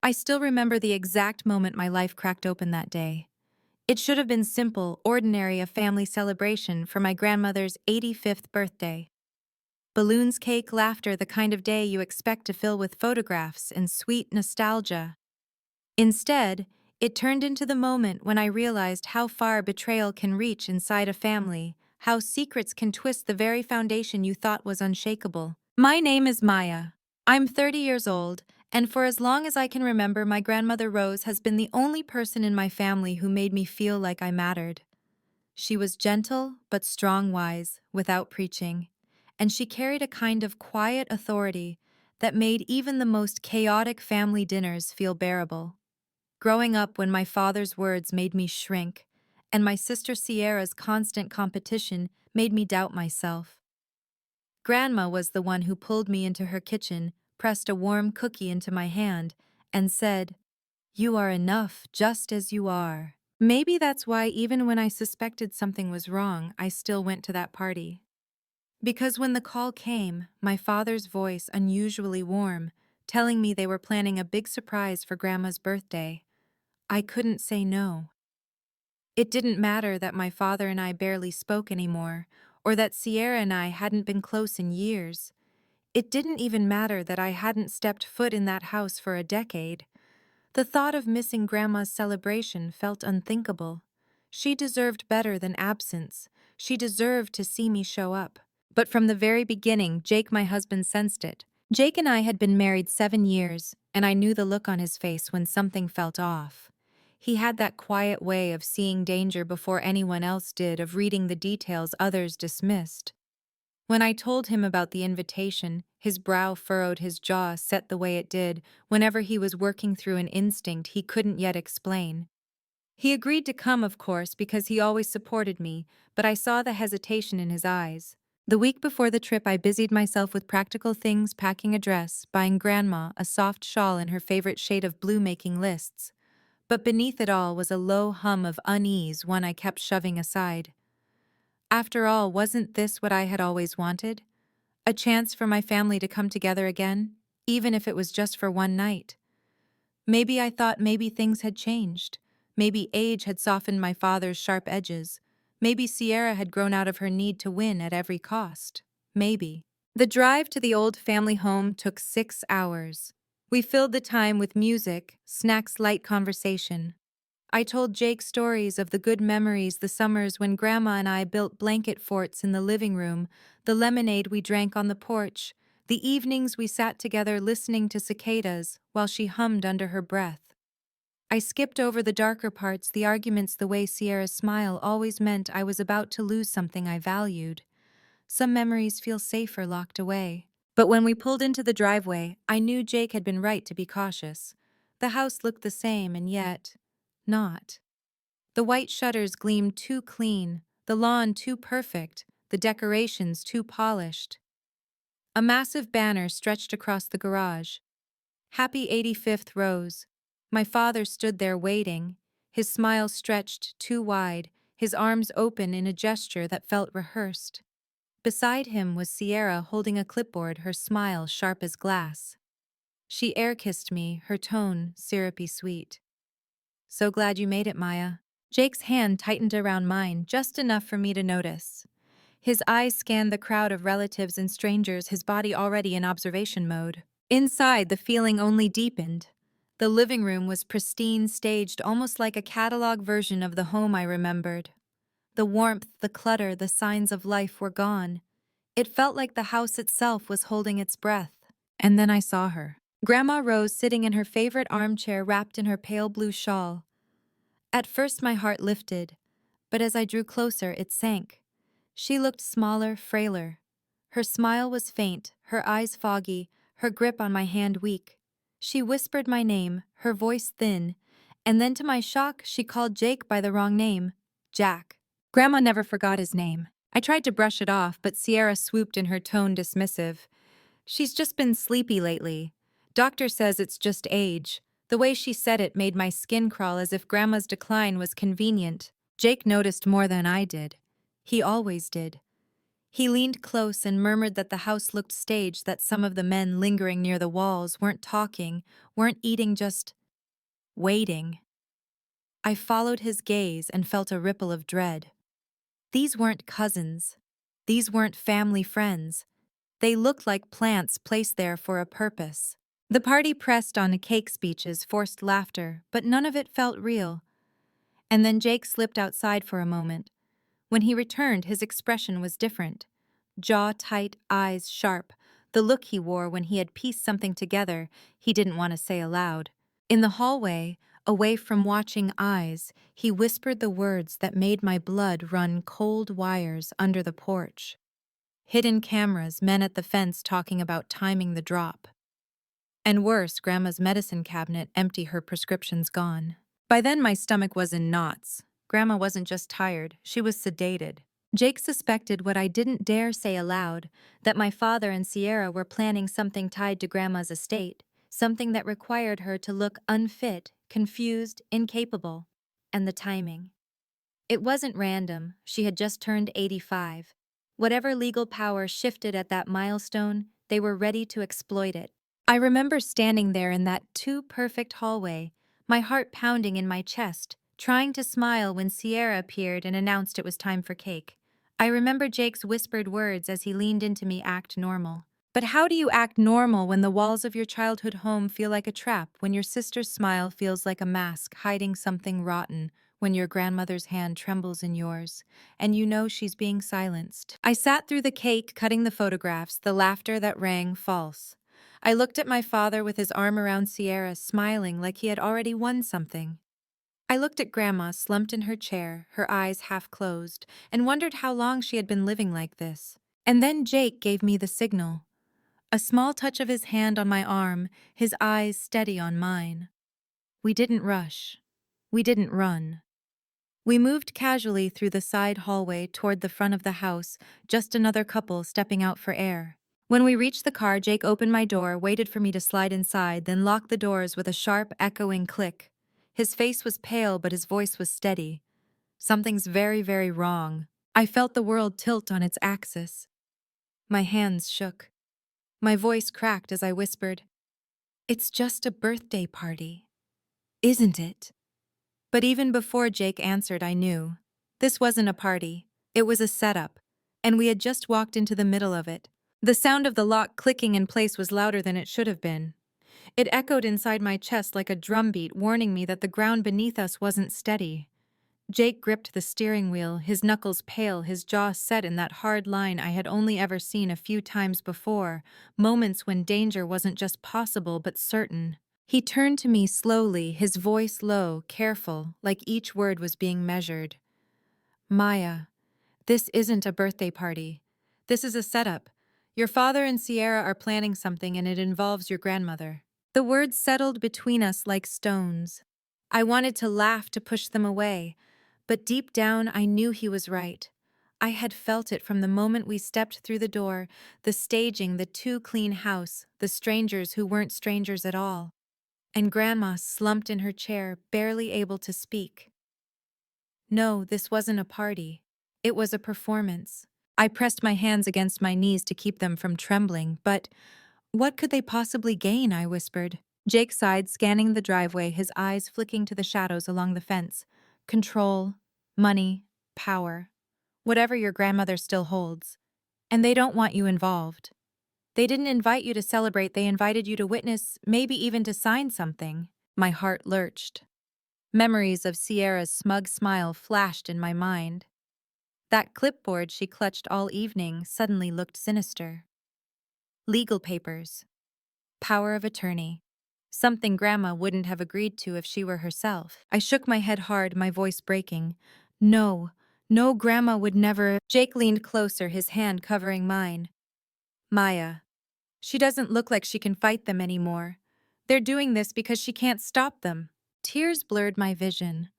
I still remember the exact moment my life cracked open that day. It should have been simple, ordinary, a family celebration for my grandmother's 85th birthday. Balloons, cake, laughter, the kind of day you expect to fill with photographs and sweet nostalgia. Instead, it turned into the moment when I realized how far betrayal can reach inside a family, how secrets can twist the very foundation you thought was unshakable. My name is Maya. I'm 30 years old, and for as long as I can remember, my grandmother Rose has been the only person in my family who made me feel like I mattered. She was gentle but strong-wise, without preaching, and she carried a kind of quiet authority that made even the most chaotic family dinners feel bearable. Growing up when my father's words made me shrink, and my sister Sierra's constant competition made me doubt myself. Grandma was the one who pulled me into her kitchen, pressed a warm cookie into my hand, and said, "You are enough just as you are." Maybe that's why even when I suspected something was wrong, I still went to that party. Because when the call came, my father's voice unusually warm, telling me they were planning a big surprise for Grandma's birthday, I couldn't say no. It didn't matter that my father and I barely spoke anymore, or that Sierra and I hadn't been close in years. It didn't even matter that I hadn't stepped foot in that house for a decade. The thought of missing Grandma's celebration felt unthinkable. She deserved better than absence. She deserved to see me show up. But from the very beginning, Jake, my husband, sensed it. Jake and I had been married 7 years, and I knew the look on his face when something felt off. He had that quiet way of seeing danger before anyone else did, of reading the details others dismissed. When I told him about the invitation, his brow furrowed, his jaw set the way it did whenever he was working through an instinct he couldn't yet explain. He agreed to come, of course, because he always supported me, but I saw the hesitation in his eyes. The week before the trip, I busied myself with practical things, packing a dress, buying Grandma a soft shawl in her favorite shade of blue, making lists. But beneath it all was a low hum of unease, one I kept shoving aside. After all, wasn't this what I had always wanted? A chance for my family to come together again, even if it was just for one night. Maybe I thought maybe things had changed. Maybe age had softened my father's sharp edges. Maybe Sierra had grown out of her need to win at every cost. Maybe. The drive to the old family home took 6 hours. We filled the time with music, snacks, light conversation. I told Jake stories of the good memories, the summers when Grandma and I built blanket forts in the living room, the lemonade we drank on the porch, the evenings we sat together listening to cicadas while she hummed under her breath. I skipped over the darker parts, the arguments, the way Sierra's smile always meant I was about to lose something I valued. Some memories feel safer locked away. But when we pulled into the driveway, I knew Jake had been right to be cautious. The house looked the same, and yet not. The white shutters gleamed too clean, the lawn too perfect, the decorations too polished. A massive banner stretched across the garage. Happy 85th Rose. My father stood there waiting, his smile stretched too wide, his arms open in a gesture that felt rehearsed. Beside him was Sierra holding a clipboard, her smile sharp as glass. She air-kissed me, her tone syrupy sweet. "So glad you made it, Maya." Jake's hand tightened around mine, just enough for me to notice. His eyes scanned the crowd of relatives and strangers, his body already in observation mode. Inside, the feeling only deepened. The living room was pristine, staged almost like a catalog version of the home I remembered. The warmth, the clutter, the signs of life were gone. It felt like the house itself was holding its breath. And then I saw her. Grandma Rose sitting in her favorite armchair, wrapped in her pale blue shawl. At first my heart lifted, but as I drew closer it sank. She looked smaller, frailer. Her smile was faint, her eyes foggy, her grip on my hand weak. She whispered my name, her voice thin, and then to my shock she called Jake by the wrong name, Jack. Grandma never forgot his name. I tried to brush it off, but Sierra swooped in, her tone dismissive. "She's just been sleepy lately. Doctor says it's just age." The way she said it made my skin crawl, as if Grandma's decline was convenient. Jake noticed more than I did. He always did. He leaned close and murmured that the house looked staged, that some of the men lingering near the walls weren't talking, weren't eating, just waiting. I followed his gaze and felt a ripple of dread. These weren't cousins. These weren't family friends. They looked like plants placed there for a purpose. The party pressed on cake speeches, forced laughter, but none of it felt real. And then Jake slipped outside for a moment. When he returned, his expression was different. Jaw tight, eyes sharp, the look he wore when he had pieced something together he didn't want to say aloud. In the hallway, away from watching eyes, he whispered the words that made my blood run cold wires under the porch. Hidden cameras, men at the fence talking about timing the drop. And worse, Grandma's medicine cabinet empty, her prescriptions gone. By then my stomach was in knots. Grandma wasn't just tired, she was sedated. Jake suspected what I didn't dare say aloud, that my father and Sierra were planning something tied to Grandma's estate, something that required her to look unfit, confused, incapable. And the timing. It wasn't random, she had just turned 85. Whatever legal power shifted at that milestone, they were ready to exploit it. I remember standing there in that too-perfect hallway, my heart pounding in my chest, trying to smile when Sierra appeared and announced it was time for cake. I remember Jake's whispered words as he leaned into me, "Act normal." But how do you act normal when the walls of your childhood home feel like a trap, when your sister's smile feels like a mask hiding something rotten, when your grandmother's hand trembles in yours, and you know she's being silenced? I sat through the cake, cutting the photographs, the laughter that rang false. I looked at my father with his arm around Sierra, smiling like he had already won something. I looked at Grandma slumped in her chair, her eyes half closed, and wondered how long she had been living like this. And then Jake gave me the signal. A small touch of his hand on my arm, his eyes steady on mine. We didn't rush. We didn't run. We moved casually through the side hallway toward the front of the house, just another couple stepping out for air. When we reached the car, Jake opened my door, waited for me to slide inside, then locked the doors with a sharp, echoing click. His face was pale, but his voice was steady. "Something's very, very wrong." I felt the world tilt on its axis. My hands shook. My voice cracked as I whispered, "It's just a birthday party, isn't it?" But even before Jake answered, I knew. This wasn't a party. It was a setup, and we had just walked into the middle of it. The sound of the lock clicking in place was louder than it should have been. It echoed inside my chest like a drumbeat, warning me that the ground beneath us wasn't steady. Jake gripped the steering wheel, his knuckles pale, his jaw set in that hard line I had only ever seen a few times before, moments when danger wasn't just possible but certain. He turned to me slowly, his voice low, careful, like each word was being measured. "Maya, this isn't a birthday party. This is a setup. Your father and Sierra are planning something, and it involves your grandmother." The words settled between us like stones. I wanted to laugh, to push them away, but deep down I knew he was right. I had felt it from the moment we stepped through the door, the staging, the too-clean house, the strangers who weren't strangers at all. And Grandma slumped in her chair, barely able to speak. No, this wasn't a party. It was a performance. I pressed my hands against my knees to keep them from trembling, but what could they possibly gain? I whispered. Jake sighed, scanning the driveway, his eyes flicking to the shadows along the fence. Control, money, power. Whatever your grandmother still holds. And they don't want you involved. They didn't invite you to celebrate, they invited you to witness, maybe even to sign something. My heart lurched. Memories of Sierra's smug smile flashed in my mind. That clipboard she clutched all evening suddenly looked sinister. Legal papers. Power of attorney. Something Grandma wouldn't have agreed to if she were herself. I shook my head hard, my voice breaking. No, no, Grandma would never. Jake leaned closer, his hand covering mine. Maya. She doesn't look like she can fight them anymore. They're doing this because she can't stop them. Tears blurred my vision.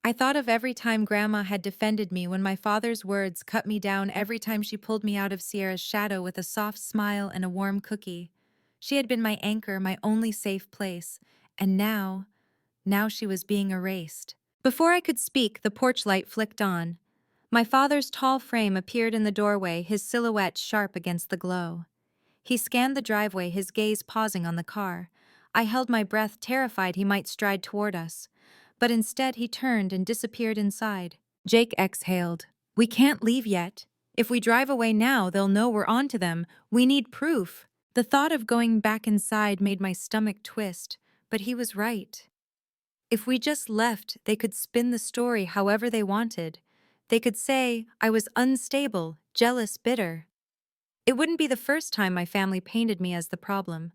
I thought of every time Grandma had defended me, when my father's words cut me down, every time she pulled me out of Sierra's shadow with a soft smile and a warm cookie. She had been my anchor, my only safe place. And now she was being erased. Before I could speak, the porch light flicked on. My father's tall frame appeared in the doorway, his silhouette sharp against the glow. He scanned the driveway, his gaze pausing on the car. I held my breath, terrified he might stride toward us. But instead he turned and disappeared inside. Jake exhaled. "We can't leave yet. If we drive away now, they'll know we're onto them. We need proof." The thought of going back inside made my stomach twist, but he was right. If we just left, they could spin the story however they wanted. They could say I was unstable, jealous, bitter. It wouldn't be the first time my family painted me as the problem.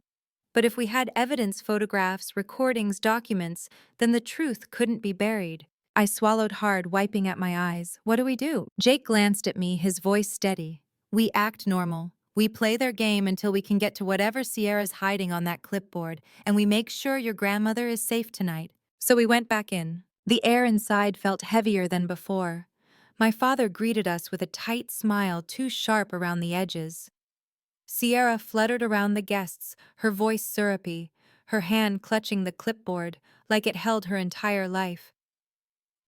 But if we had evidence, photographs, recordings, documents, then the truth couldn't be buried. I swallowed hard, wiping at my eyes. What do we do? Jake glanced at me, his voice steady. We act normal. We play their game until we can get to whatever Sierra's hiding on that clipboard, and we make sure your grandmother is safe tonight. So we went back in. The air inside felt heavier than before. My father greeted us with a tight smile, too sharp around the edges. Sierra fluttered around the guests, her voice syrupy, her hand clutching the clipboard like it held her entire life.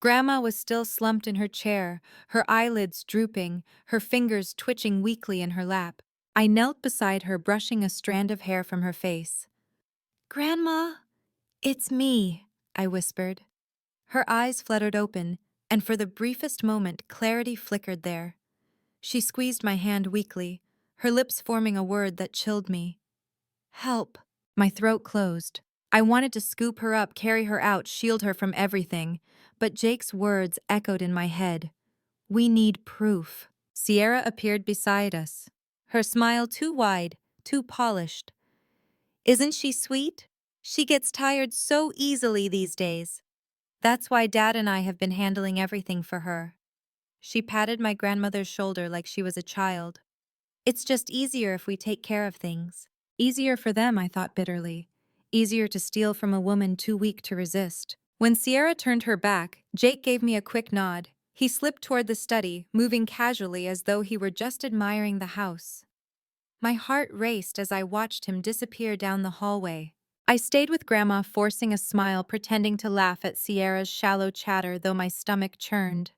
Grandma was still slumped in her chair, her eyelids drooping, her fingers twitching weakly in her lap. I knelt beside her, brushing a strand of hair from her face. "Grandma, it's me," I whispered. Her eyes fluttered open, and for the briefest moment clarity flickered there. She squeezed my hand weakly, her lips forming a word that chilled me. "Help." My throat closed. I wanted to scoop her up, carry her out, shield her from everything, but Jake's words echoed in my head. "We need proof." Sierra appeared beside us, her smile too wide, too polished. "Isn't she sweet? She gets tired so easily these days. That's why Dad and I have been handling everything for her." She patted my grandmother's shoulder like she was a child. "It's just easier if we take care of things." Easier for them, I thought bitterly. Easier to steal from a woman too weak to resist. When Sierra turned her back, Jake gave me a quick nod. He slipped toward the study, moving casually as though he were just admiring the house. My heart raced as I watched him disappear down the hallway. I stayed with Grandma, forcing a smile, pretending to laugh at Sierra's shallow chatter, though my stomach churned.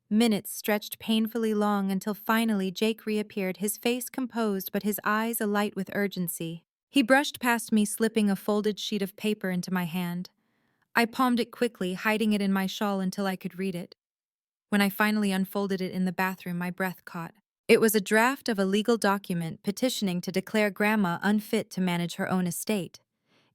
Minutes stretched painfully long until finally Jake reappeared, his face composed but his eyes alight with urgency. He brushed past me, slipping a folded sheet of paper into my hand. I palmed it quickly, hiding it in my shawl until I could read it. When I finally unfolded it in the bathroom, my breath caught. It was a draft of a legal document petitioning to declare Grandma unfit to manage her own estate.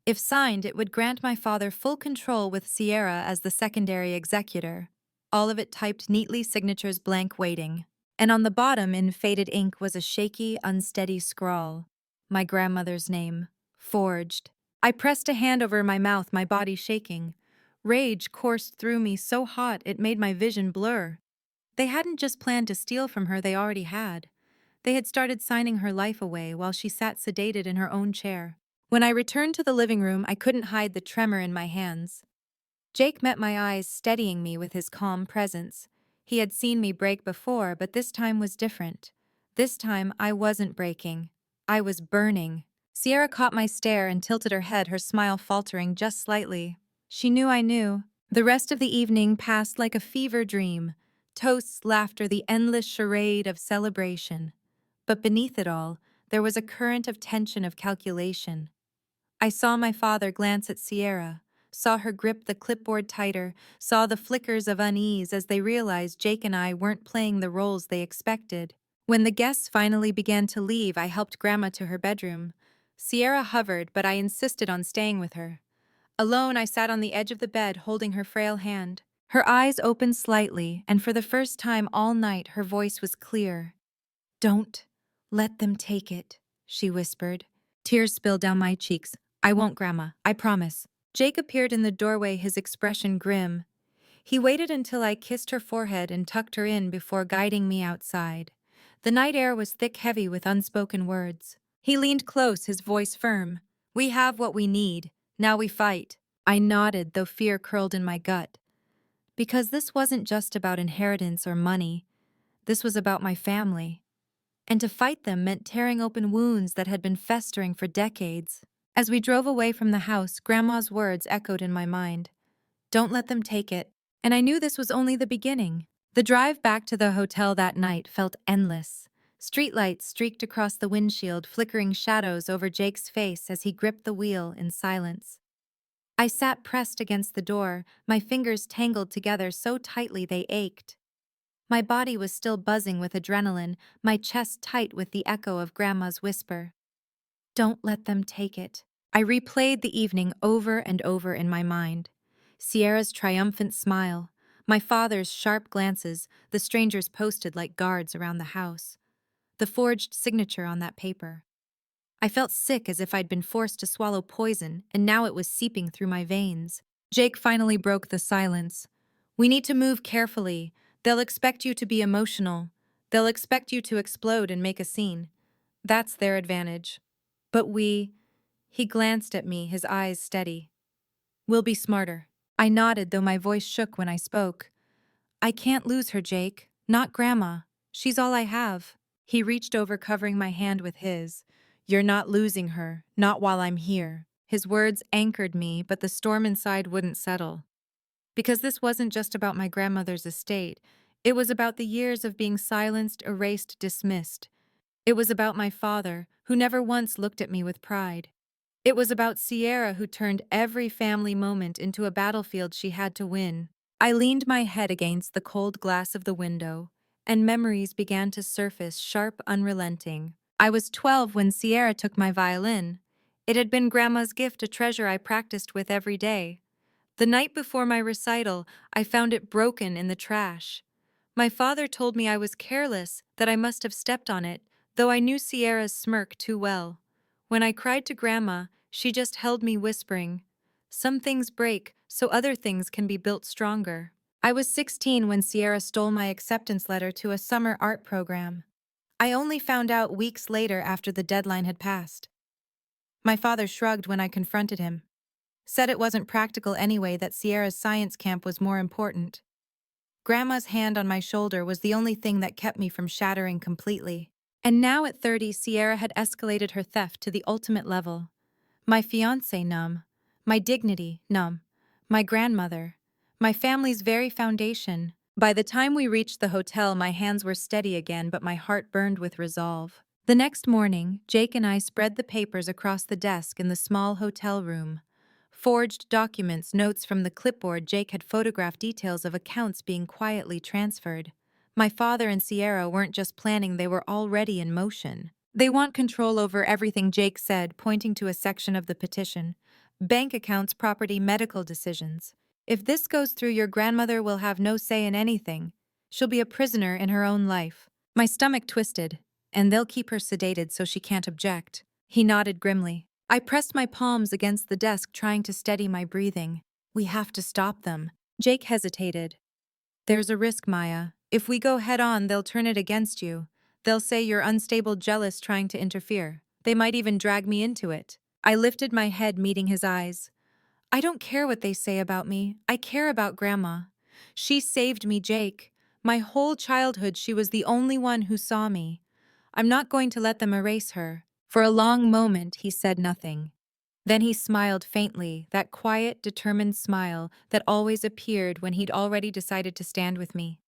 If signed, it would grant my father full control with Sierra as the secondary executor. All of it typed neatly, signatures blank, waiting. And on the bottom, in faded ink, was a shaky, unsteady scrawl. My grandmother's name. Forged. I pressed a hand over my mouth, my body shaking. Rage coursed through me so hot it made my vision blur. They hadn't just planned to steal from her, they already had. They had started signing her life away while she sat sedated in her own chair. When I returned to the living room, I couldn't hide the tremor in my hands. Jake met my eyes, steadying me with his calm presence. He had seen me break before, but this time was different. This time, I wasn't breaking. I was burning. Sierra caught my stare and tilted her head, her smile faltering just slightly. She knew I knew. The rest of the evening passed like a fever dream. Toasts, laughter, the endless charade of celebration. But beneath it all, there was a current of tension, of calculation. I saw my father glance at Sierra, saw her grip the clipboard tighter, saw the flickers of unease as they realized Jake and I weren't playing the roles they expected. When the guests finally began to leave, I helped Grandma to her bedroom. Sierra hovered, but I insisted on staying with her. Alone, I sat on the edge of the bed, holding her frail hand. Her eyes opened slightly, and for the first time all night, her voice was clear. "Don't let them take it," she whispered. Tears spilled down my cheeks. "I won't, Grandma, I promise." Jake appeared in the doorway, his expression grim. He waited until I kissed her forehead and tucked her in before guiding me outside. The night air was thick, heavy with unspoken words. He leaned close, his voice firm. "We have what we need. Now we fight." I nodded, though fear curled in my gut. Because this wasn't just about inheritance or money. This was about my family. And to fight them meant tearing open wounds that had been festering for decades. As we drove away from the house, Grandma's words echoed in my mind. "Don't let them take it." And I knew this was only the beginning. The drive back to the hotel that night felt endless. Streetlights streaked across the windshield, flickering shadows over Jake's face as he gripped the wheel in silence. I sat pressed against the door, my fingers tangled together so tightly they ached. My body was still buzzing with adrenaline, my chest tight with the echo of Grandma's whisper. Don't let them take it. I replayed the evening over and over in my mind. Sierra's triumphant smile, my father's sharp glances, the strangers posted like guards around the house, the forged signature on that paper. I felt sick as if I'd been forced to swallow poison, and now it was seeping through my veins. Jake finally broke the silence. We need to move carefully. They'll expect you to be emotional. They'll expect you to explode and make a scene. That's their advantage. But he glanced at me, his eyes steady. We'll be smarter. I nodded, though my voice shook when I spoke. I can't lose her, Jake. Not Grandma. She's all I have. He reached over, covering my hand with his. You're not losing her, not while I'm here. His words anchored me, but the storm inside wouldn't settle. Because this wasn't just about my grandmother's estate. It was about the years of being silenced, erased, dismissed. It was about my father, who never once looked at me with pride. It was about Sierra, who turned every family moment into a battlefield she had to win. I leaned my head against the cold glass of the window, and memories began to surface, sharp, unrelenting. I was 12 when Sierra took my violin. It had been Grandma's gift, a treasure I practiced with every day. The night before my recital, I found it broken in the trash. My father told me I was careless, that I must have stepped on it, though I knew Sierra's smirk too well. When I cried to Grandma, she just held me, whispering, "Some things break, so other things can be built stronger." I was 16 when Sierra stole my acceptance letter to a summer art program. I only found out weeks later, after the deadline had passed. My father shrugged when I confronted him. Said it wasn't practical anyway, that Sierra's science camp was more important. Grandma's hand on my shoulder was the only thing that kept me from shattering completely. And now at 30, Sierra had escalated her theft to the ultimate level. My fiancé numb, my dignity numb, my grandmother, my family's very foundation. By the time we reached the hotel, my hands were steady again, but my heart burned with resolve. The next morning, Jake and I spread the papers across the desk in the small hotel room. Forged documents, notes from the clipboard. Jake had photographed details of accounts being quietly transferred. My father and Sierra weren't just planning, they were already in motion. They want control over everything, Jake said, pointing to a section of the petition. Bank accounts, property, medical decisions. If this goes through, your grandmother will have no say in anything. She'll be a prisoner in her own life. My stomach twisted, and they'll keep her sedated so she can't object. He nodded grimly. I pressed my palms against the desk, trying to steady my breathing. We have to stop them. Jake hesitated. There's a risk, Maya. If we go head-on, they'll turn it against you. They'll say you're unstable, jealous, trying to interfere. They might even drag me into it. I lifted my head, meeting his eyes. I don't care what they say about me. I care about Grandma. She saved me, Jake. My whole childhood, she was the only one who saw me. I'm not going to let them erase her. For a long moment, he said nothing. Then he smiled faintly, that quiet, determined smile that always appeared when he'd already decided to stand with me.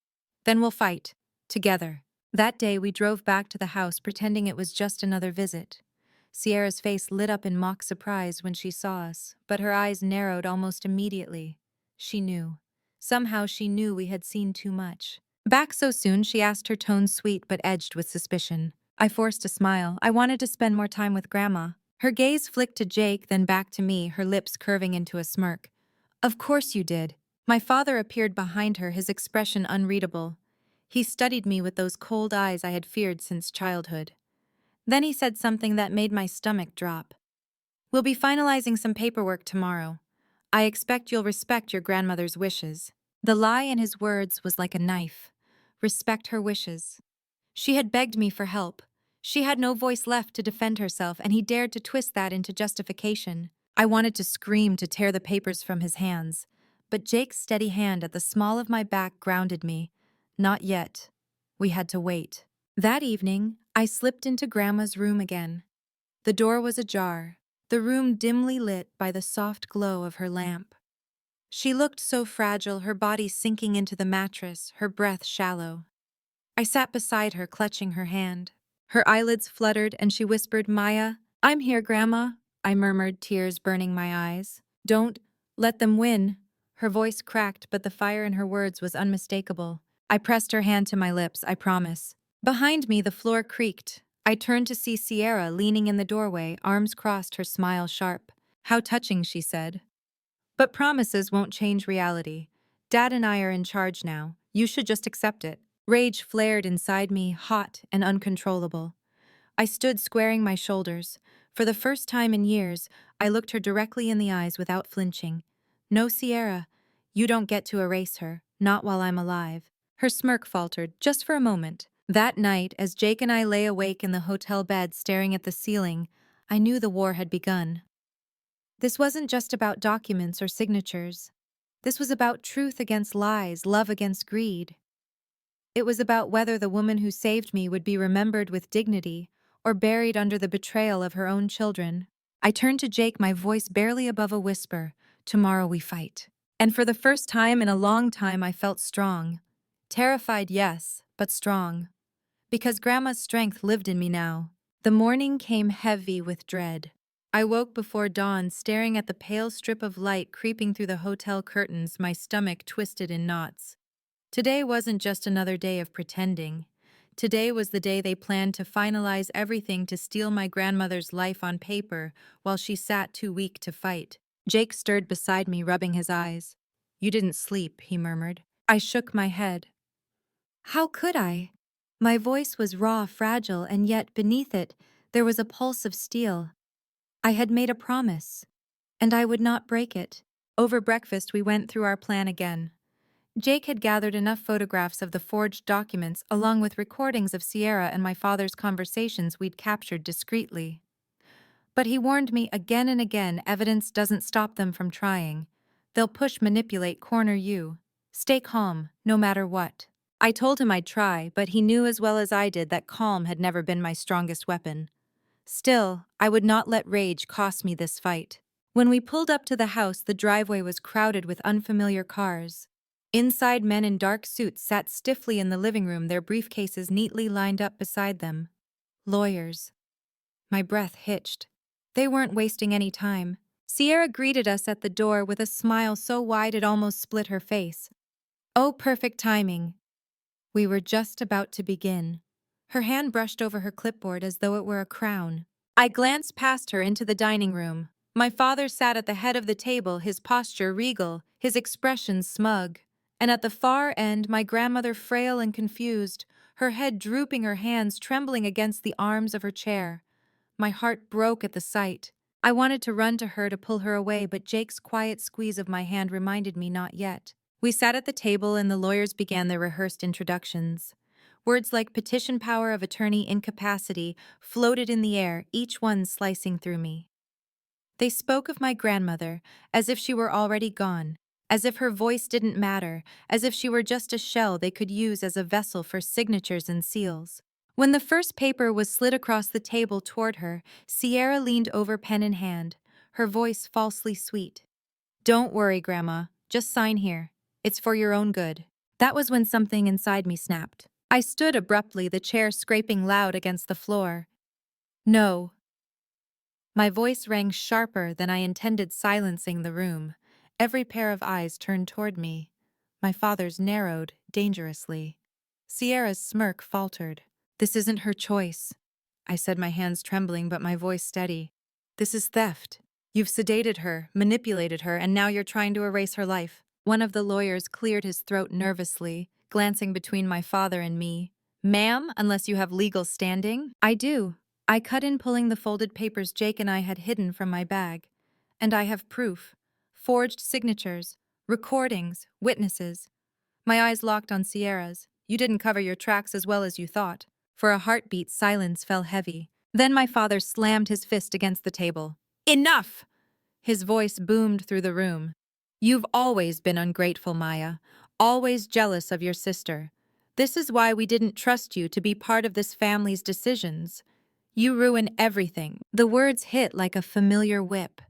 Then we'll fight. Together. That day, we drove back to the house, pretending it was just another visit. Sierra's face lit up in mock surprise when she saw us, but her eyes narrowed almost immediately. She knew. Somehow she knew we had seen too much. Back so soon, she asked, her tone sweet but edged with suspicion. I forced a smile. I wanted to spend more time with Grandma. Her gaze flicked to Jake, then back to me, her lips curving into a smirk. Of course you did. My father appeared behind her, his expression unreadable. He studied me with those cold eyes I had feared since childhood. Then he said something that made my stomach drop. We'll be finalizing some paperwork tomorrow. I expect you'll respect your grandmother's wishes. The lie in his words was like a knife. Respect her wishes. She had begged me for help. She had no voice left to defend herself, and he dared to twist that into justification. I wanted to scream, to tear the papers from his hands. But Jake's steady hand at the small of my back grounded me. Not yet. We had to wait. That evening, I slipped into Grandma's room again. The door was ajar, the room dimly lit by the soft glow of her lamp. She looked so fragile, her body sinking into the mattress, her breath shallow. I sat beside her, clutching her hand. Her eyelids fluttered, and she whispered, "Maya, I'm here, Grandma." I murmured, tears burning my eyes. "Don't let them win." Her voice cracked, but the fire in her words was unmistakable. I pressed her hand to my lips, "I promise." Behind me, the floor creaked. I turned to see Sierra leaning in the doorway, arms crossed, her smile sharp. "How touching," she said. "But promises won't change reality. Dad and I are in charge now. You should just accept it." Rage flared inside me, hot and uncontrollable. I stood squaring my shoulders. For the first time in years, I looked her directly in the eyes without flinching. "No, Sierra, you don't get to erase her, not while I'm alive." Her smirk faltered, just for a moment. That night, as Jake and I lay awake in the hotel bed staring at the ceiling, I knew the war had begun. This wasn't just about documents or signatures. This was about truth against lies, love against greed. It was about whether the woman who saved me would be remembered with dignity or buried under the betrayal of her own children. I turned to Jake, my voice barely above a whisper. "Tomorrow we fight." And for the first time in a long time, I felt strong. Terrified, yes, but strong. Because Grandma's strength lived in me now. The morning came heavy with dread. I woke before dawn, staring at the pale strip of light creeping through the hotel curtains, my stomach twisted in knots. Today wasn't just another day of pretending. Today was the day they planned to finalize everything to steal my grandmother's life on paper while she sat too weak to fight. Jake stirred beside me, rubbing his eyes. "You didn't sleep," he murmured. I shook my head. How could I? My voice was raw, fragile, and yet beneath it, there was a pulse of steel. I had made a promise, and I would not break it. Over breakfast, we went through our plan again. Jake had gathered enough photographs of the forged documents along with recordings of Sierra and my father's conversations we'd captured discreetly. But he warned me again and again, evidence doesn't stop them from trying. They'll push, manipulate, corner you. Stay calm, no matter what. I told him I'd try, but he knew as well as I did that calm had never been my strongest weapon. Still, I would not let rage cost me this fight. When we pulled up to the house, the driveway was crowded with unfamiliar cars. Inside, men in dark suits sat stiffly in the living room, their briefcases neatly lined up beside them. Lawyers. My breath hitched. They weren't wasting any time. Sierra greeted us at the door with a smile so wide it almost split her face. Oh, perfect timing. We were just about to begin. Her hand brushed over her clipboard as though it were a crown. I glanced past her into the dining room. My father sat at the head of the table, his posture regal, his expression smug. And at the far end, my grandmother, frail and confused, her head drooping, her hands trembling against the arms of her chair. My heart broke at the sight. I wanted to run to her to pull her away, but Jake's quiet squeeze of my hand reminded me not yet. We sat at the table and the lawyers began their rehearsed introductions. Words like petition power of attorney incapacity floated in the air, each one slicing through me. They spoke of my grandmother as if she were already gone, as if her voice didn't matter, as if she were just a shell they could use as a vessel for signatures and seals. When the first paper was slid across the table toward her, Sierra leaned over, pen in hand, her voice falsely sweet. "Don't worry, Grandma. Just sign here. It's for your own good." That was when something inside me snapped. I stood abruptly, the chair scraping loud against the floor. "No." My voice rang sharper than I intended, silencing the room. Every pair of eyes turned toward me. My father's narrowed dangerously. Sierra's smirk faltered. "This isn't her choice," I said, my hands trembling but my voice steady. "This is theft. You've sedated her, manipulated her, and now you're trying to erase her life." One of the lawyers cleared his throat nervously, glancing between my father and me. "Ma'am, unless you have legal standing?" "I do." I cut in, pulling the folded papers Jake and I had hidden from my bag. "And I have proof. Forged signatures, recordings, witnesses." My eyes locked on Sierra's. "You didn't cover your tracks as well as you thought." For a heartbeat, silence fell heavy. Then my father slammed his fist against the table. "Enough!" His voice boomed through the room. "You've always been ungrateful, Maya. Always jealous of your sister. This is why we didn't trust you to be part of this family's decisions. You ruin everything." The words hit like a familiar whip.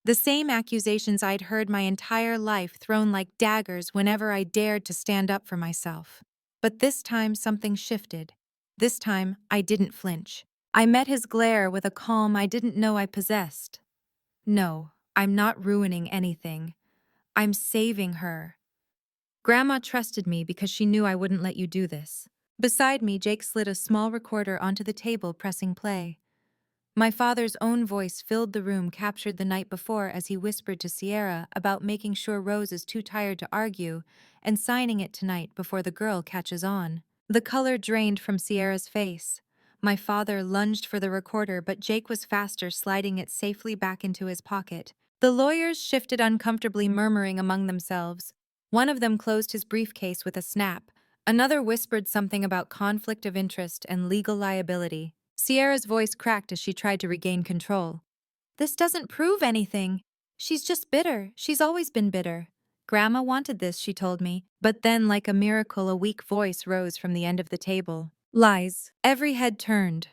The same accusations I'd heard my entire life thrown like daggers whenever I dared to stand up for myself. But this time something shifted. This time I didn't flinch. I met his glare with a calm I didn't know I possessed. No, I'm not ruining anything. I'm saving her. Grandma trusted me because she knew I wouldn't let you do this. Beside me, Jake slid a small recorder onto the table, pressing play. My father's own voice filled the room captured the night before as he whispered to Sierra about making sure Rose is too tired to argue and signing it tonight before the girl catches on. The color drained from Sierra's face. My father lunged for the recorder, but Jake was faster, sliding it safely back into his pocket. The lawyers shifted uncomfortably, murmuring among themselves. One of them closed his briefcase with a snap. Another whispered something about conflict of interest and legal liability. Sierra's voice cracked as she tried to regain control. This doesn't prove anything. She's just bitter. She's always been bitter. Grandma wanted this, she told me. But then, like a miracle, a weak voice rose from the end of the table. Lies. Every head turned.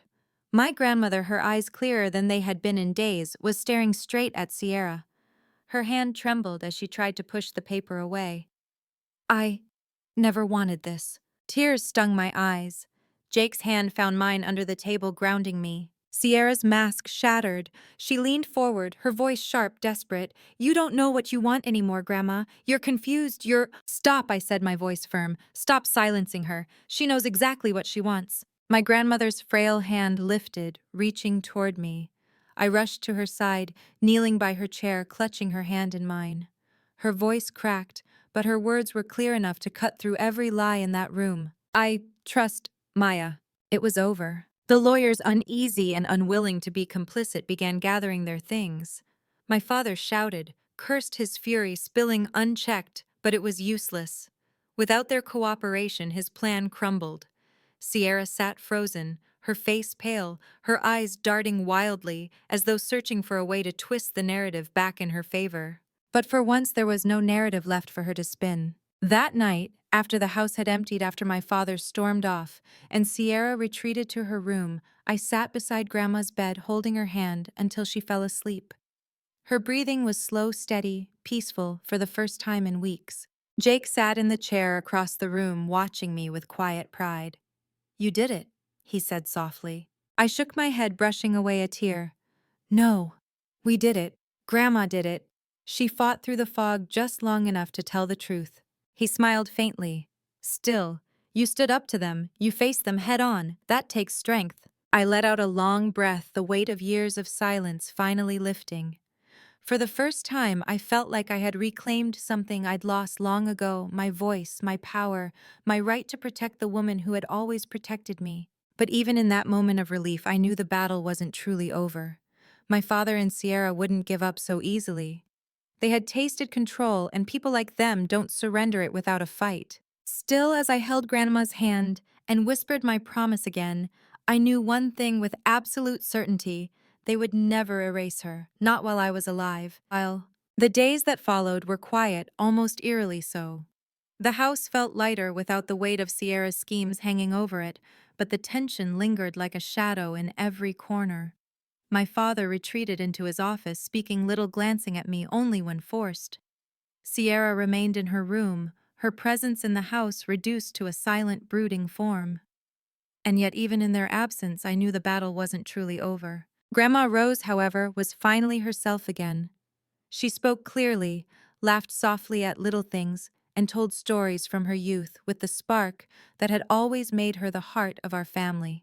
My grandmother, her eyes clearer than they had been in days, was staring straight at Sierra. Her hand trembled as she tried to push the paper away. I never wanted this. Tears stung my eyes. Jake's hand found mine under the table, grounding me. Sierra's mask shattered. She leaned forward, her voice sharp, desperate. You don't know what you want anymore, Grandma. You're confused. Stop, I said, my voice firm. Stop silencing her. She knows exactly what she wants. My grandmother's frail hand lifted, reaching toward me. I rushed to her side, kneeling by her chair, clutching her hand in mine. Her voice cracked, but her words were clear enough to cut through every lie in that room. I trust Maya. It was over. The lawyers, uneasy and unwilling to be complicit, began gathering their things. My father shouted, cursed his fury, spilling unchecked, but it was useless. Without their cooperation, his plan crumbled. Sierra sat frozen, her face pale, her eyes darting wildly, as though searching for a way to twist the narrative back in her favor. But for once there was no narrative left for her to spin. That night, after the house had emptied after my father stormed off, and Sierra retreated to her room, I sat beside Grandma's bed holding her hand until she fell asleep. Her breathing was slow, steady, peaceful for the first time in weeks. Jake sat in the chair across the room, watching me with quiet pride. You did it, he said softly. I shook my head, brushing away a tear. No, we did it. Grandma did it. She fought through the fog just long enough to tell the truth. He smiled faintly. Still, you stood up to them. You faced them head on. That takes strength. I let out a long breath, the weight of years of silence finally lifting. For the first time, I felt like I had reclaimed something I'd lost long ago, my voice, my power, my right to protect the woman who had always protected me. But even in that moment of relief, I knew the battle wasn't truly over. My father and Sierra wouldn't give up so easily. They had tasted control, and people like them don't surrender it without a fight. Still, as I held Grandma's hand and whispered my promise again, I knew one thing with absolute certainty: they would never erase her, not while I was alive. The days that followed were quiet, almost eerily so. The house felt lighter without the weight of Sierra's schemes hanging over it, but the tension lingered like a shadow in every corner. My father retreated into his office, speaking little, glancing at me only when forced. Sierra remained in her room, her presence in the house reduced to a silent, brooding form. And yet even in their absence, I knew the battle wasn't truly over. Grandma Rose, however, was finally herself again. She spoke clearly, laughed softly at little things, and told stories from her youth with the spark that had always made her the heart of our family.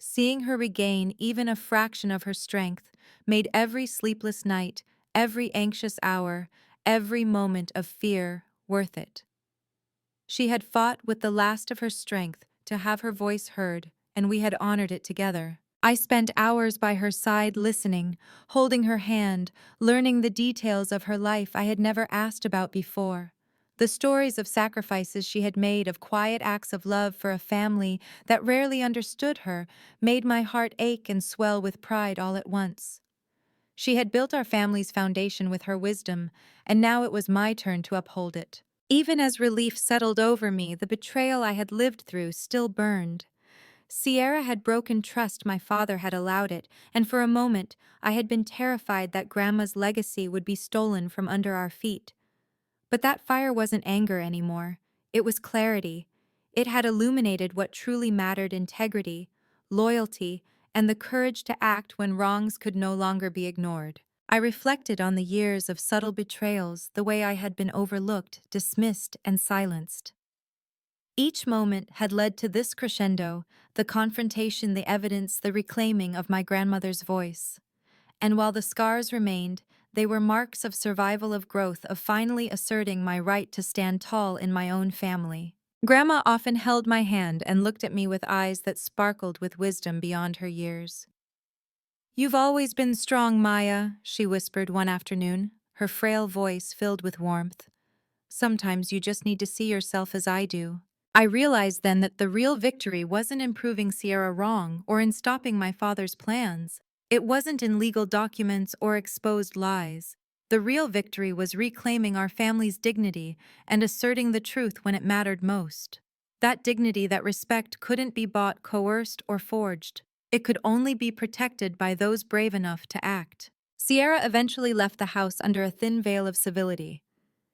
Seeing her regain even a fraction of her strength made every sleepless night, every anxious hour, every moment of fear worth it. She had fought with the last of her strength to have her voice heard, and we had honored it together. I spent hours by her side listening, holding her hand, learning the details of her life I had never asked about before. The stories of sacrifices she had made, of quiet acts of love for a family that rarely understood her, made my heart ache and swell with pride all at once. She had built our family's foundation with her wisdom, and now it was my turn to uphold it. Even as relief settled over me, the betrayal I had lived through still burned. Sierra had broken trust my father had allowed it, and for a moment I had been terrified that Grandma's legacy would be stolen from under our feet. But that fire wasn't anger anymore. It was clarity. It had illuminated what truly mattered: integrity, loyalty, and the courage to act when wrongs could no longer be ignored. I reflected on the years of subtle betrayals, the way I had been overlooked, dismissed, and silenced. Each moment had led to this crescendo: the confrontation, the evidence, the reclaiming of my grandmother's voice. And while the scars remained, they were marks of survival, of growth, of finally asserting my right to stand tall in my own family. Grandma often held my hand and looked at me with eyes that sparkled with wisdom beyond her years. "You've always been strong, Maya," she whispered one afternoon, her frail voice filled with warmth. "Sometimes you just need to see yourself as I do." I realized then that the real victory wasn't in proving Sierra wrong or in stopping my father's plans. It wasn't in legal documents or exposed lies. The real victory was reclaiming our family's dignity and asserting the truth when it mattered most. That dignity, that respect, couldn't be bought, coerced, or forged. It could only be protected by those brave enough to act. Sierra eventually left the house under a thin veil of civility.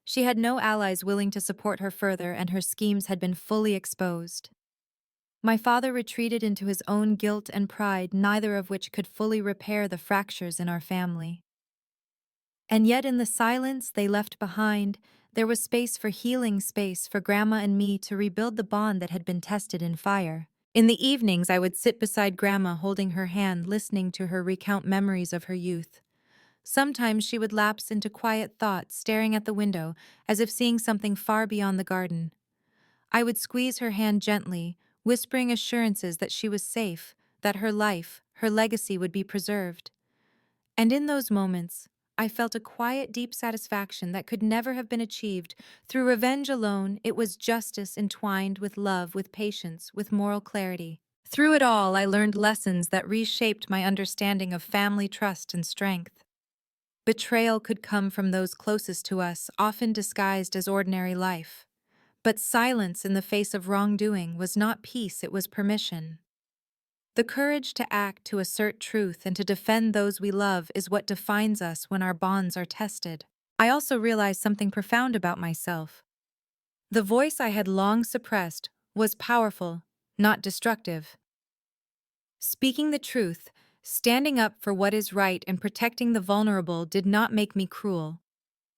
She had no allies willing to support her further, and her schemes had been fully exposed. My father retreated into his own guilt and pride, neither of which could fully repair the fractures in our family. And yet in the silence they left behind, there was space for healing, space for Grandma and me to rebuild the bond that had been tested in fire. In the evenings, I would sit beside Grandma, holding her hand, listening to her recount memories of her youth. Sometimes she would lapse into quiet thought, staring at the window, as if seeing something far beyond the garden. I would squeeze her hand gently, whispering assurances that she was safe, that her life, her legacy would be preserved. And in those moments, I felt a quiet, deep satisfaction that could never have been achieved through revenge alone. It was justice entwined with love, with patience, with moral clarity. Through it all, I learned lessons that reshaped my understanding of family trust and strength. Betrayal could come from those closest to us, often disguised as ordinary life. But silence in the face of wrongdoing was not peace, it was permission. The courage to act, to assert truth, and to defend those we love is what defines us when our bonds are tested. I also realized something profound about myself. The voice I had long suppressed was powerful, not destructive. Speaking the truth, standing up for what is right, and protecting the vulnerable did not make me cruel.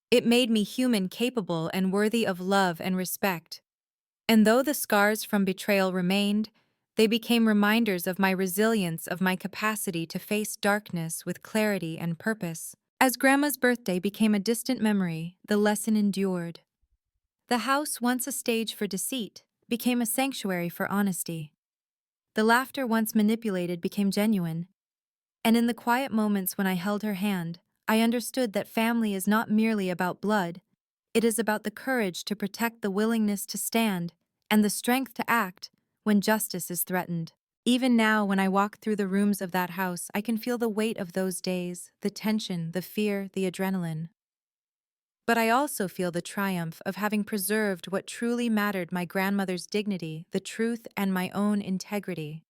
It made me human, capable, and worthy of love and respect. And though the scars from betrayal remained, they became reminders of my resilience, of my capacity to face darkness with clarity and purpose. As Grandma's birthday became a distant memory, the lesson endured. The house, once a stage for deceit, became a sanctuary for honesty. The laughter once manipulated became genuine. And in the quiet moments when I held her hand, I understood that family is not merely about blood. It is about the courage to protect, the willingness to stand, and the strength to act when justice is threatened. Even now, when I walk through the rooms of that house, I can feel the weight of those days, the tension, the fear, the adrenaline. But I also feel the triumph of having preserved what truly mattered: my grandmother's dignity, the truth, and my own integrity.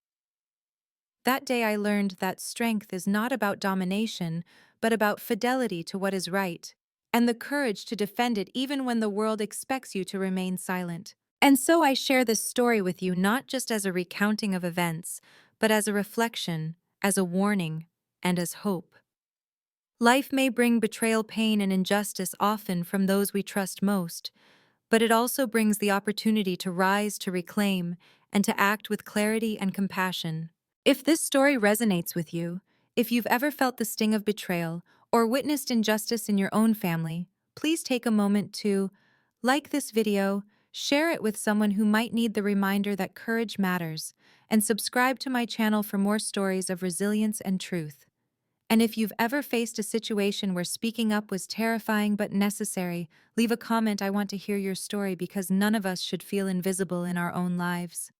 That day I learned that strength is not about domination, but about fidelity to what is right, and the courage to defend it even when the world expects you to remain silent. And so I share this story with you not just as a recounting of events, but as a reflection, as a warning, and as hope. Life may bring betrayal, pain, and injustice, often from those we trust most, but it also brings the opportunity to rise, to reclaim, and to act with clarity and compassion. If this story resonates with you, if you've ever felt the sting of betrayal or witnessed injustice in your own family, please take a moment to like this video, share it with someone who might need the reminder that courage matters, and subscribe to my channel for more stories of resilience and truth. And if you've ever faced a situation where speaking up was terrifying but necessary, leave a comment. I want to hear your story, because none of us should feel invisible in our own lives.